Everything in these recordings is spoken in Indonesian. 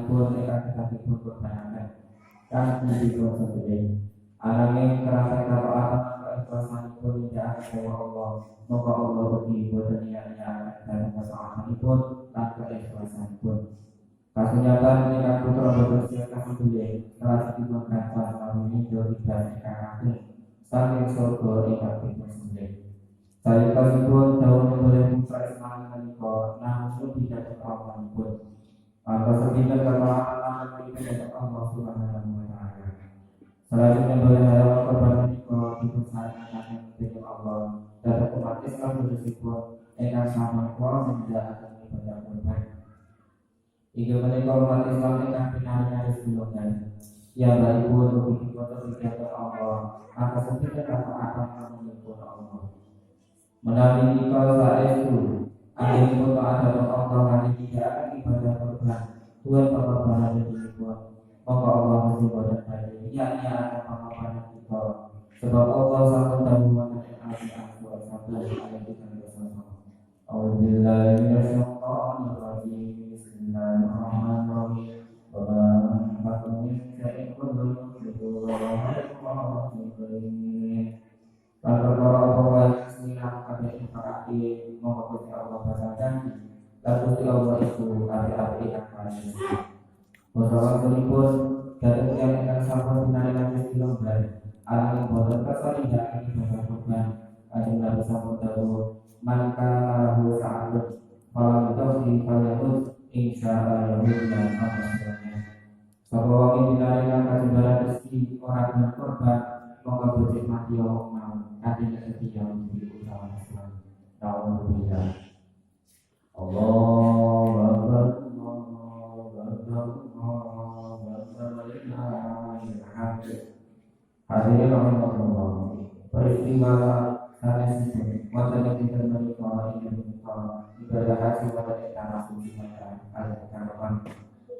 pun kita berbanakan kan dipun sedih ananging kerasa kataatan keikhlasan pun tidak kecewa Allah maka Allah bagi boten niat dan kesalahan pun dan keikhlasan pun kasunyatan ingkang putra boten silakan pilih telah diberikan selama ini dari ibadah saking surga ingkang dipun sembelih saya kasihpun daun boleh putra Ismail menika namun tidak terlalu pun maka sedikit kekuatan tidak Allah Subhanahu wa taala. Selanjutnya boleh harapan korban menika dipun sarankan dening Allah dan umat Islam bersifat ingkang sama kuasa menjalankan ibadah korban. Iku menika umat Islam ingkang pinangannya sebelumnya. Ya baik pun ugi foto kegiatan Allah, maka sedikit kekuatan menika Allah. Menawi nikah saestu angin foto ada Allah hari tidak akan ibadah korban Tuhan pengorbanan dari Tuhan maka Allah mesti bodoh dari yakni akan pengorbanan kita sebab Allah sangat tahu mana yang satu ayat kita bersama Alhamdulillah Bismillahirrahmanirrahim lalu Allah itu api-api akan wassalamualaikum dan yang akan sampun pinangan di lombar alam boten kersa tidak akan ibadah korban ajeng Nabi sampun dawuh maka lahu sa'adun falam tawfi falyakut insyaallah dan amasnya sapa wong pinangan kajibaran rezeki ora bener korban maka bocah mati wong mau kadine setia di usaha Islam tahun berbeda Allahu Akbar hadirin rahimakumullah peristiwa sanes wonten ing dinten menika ibadah haji wonten ing tanah suci Mekah al-Mukarramah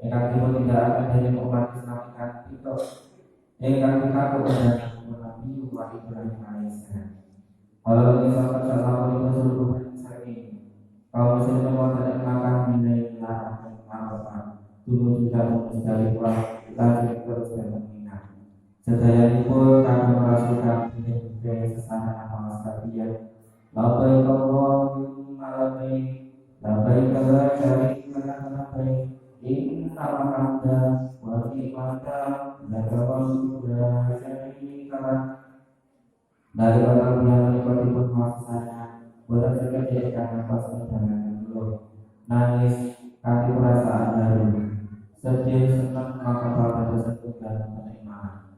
ingkang dipun tindakaken dening umat Islam ingkang pitakoh dhateng Nabi Ibrahim alaihissalam kalau kita sallallahu alaihi wasallam kaum muslimin wonten ing Makkah minai larangan apa tumuju dalem musdalifah lajeng terus dhateng Mina sedayanipun kami merasukan ing sesana amal sekalian labbaik Allahumma labbaik la syarika laka labbaik innal hamda wa ni'mata laka wal mulku la syarika lak dari orang yang menikmati maksudnya bukan sekedar karena pasal dan dulu nangis kaki perasaan baru sedih senang maka bapak tersebut dalam penerimaan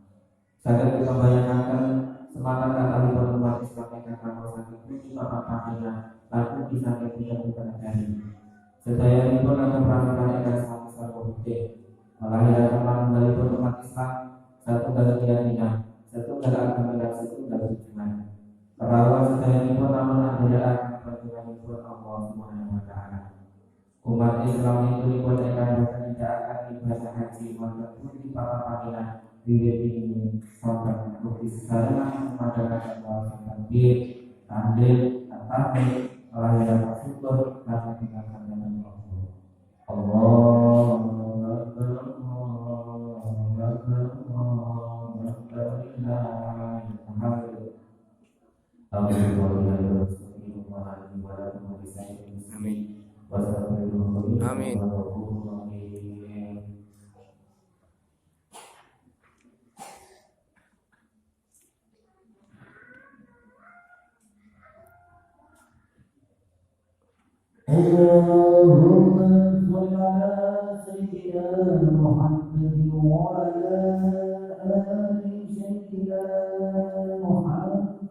saya kita bayangkan semangat kata umat Islam yang kamu sakit puji bapak panggilan lalu bisa ketika bukan dari sedaya itu akan merasakan ikan sama satu bukti melahirkan teman dari umat Islam satu dari keyakinan satu dari agama dan satu dari iman perawat sedaya itu namun ada akan perjuangan pun Allah Subhanahu wa taala. Umat Islam itu dibolehkan tidak akan ibadah haji walaupun di para panggilan diri ini sampai bukti sekarang mengadakan takbir, tahlil, tahmid, melahirkan syukur dan meninggalkan dengan Allah. Allahu Akbar, Allahu Akbar, Allahu Akbar. Amin. Allahumma shalli ala sayyidina Muhammadin wa ala ali sayyidina Muhammad.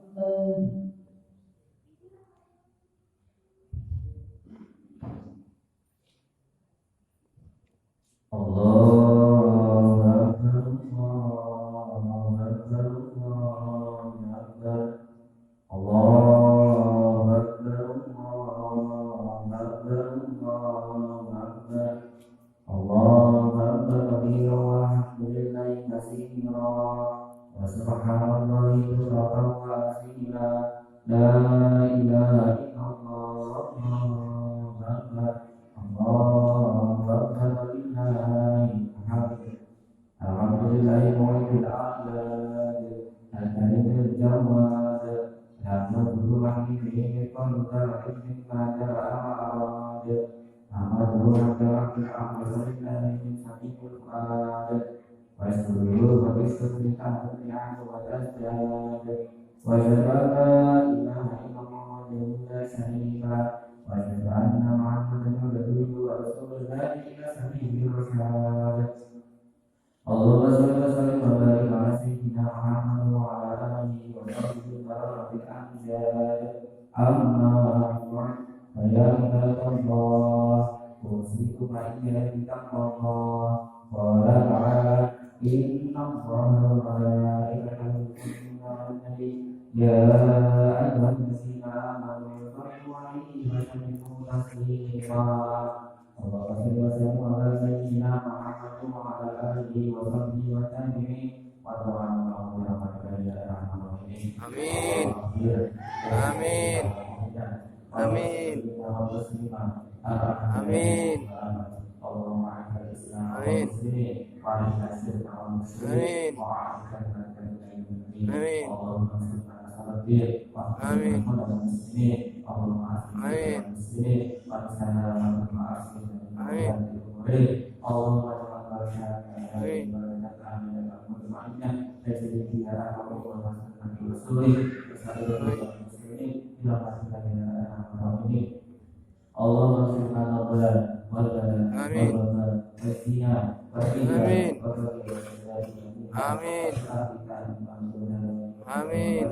Allahu Akbar, Allahu Akbar, Allahu Akbar, Allahu Akbar, Allahu Akbar, Allahu Akbar, Allahu Akbar kabira walhamdulillahi katsira wa subhanallahi bukratan wa asila la ilaha illallah Allahu Akbar Allahu Akbar lillahi Allahumma sholli wa sallim wa barik ala sayyidina Muhammad wa ala alihi wa sahbihi wa rabbil amjad. Amma ba'du. Fa ya ibadallah, usikum bi taqwallah. Qala ta'ala, inna Allaha wa malaikatahu yusalluna 'alan nabi ya ayyuhallazina amanu sallu 'alaihi wa sallimu taslima. Allahumma sholli wa sallim ala sayyidina Muhammad wa ala alihi wa sahbihi wa tabi'in wa ta'ala ya rahmatan ya arhamar rahimin. Amin. Amin. Amin. Amin. Allahumma a'inna al-islam wal Amin. muslimin wa a'inna al-shirka wal mushrikin Amin. wa a'inna Amin. Allahumma salli ala sayyidina wa Amin. muslimin Allahumma Amin. muslimin wa sallallahu Amin. Allahumma Amin. Amin. Amin.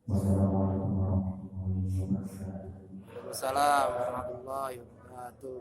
Wassalamualaikum warahmatullahi wabarakatuh. Waalaikumsalam warahmatullahi wabarakatuh.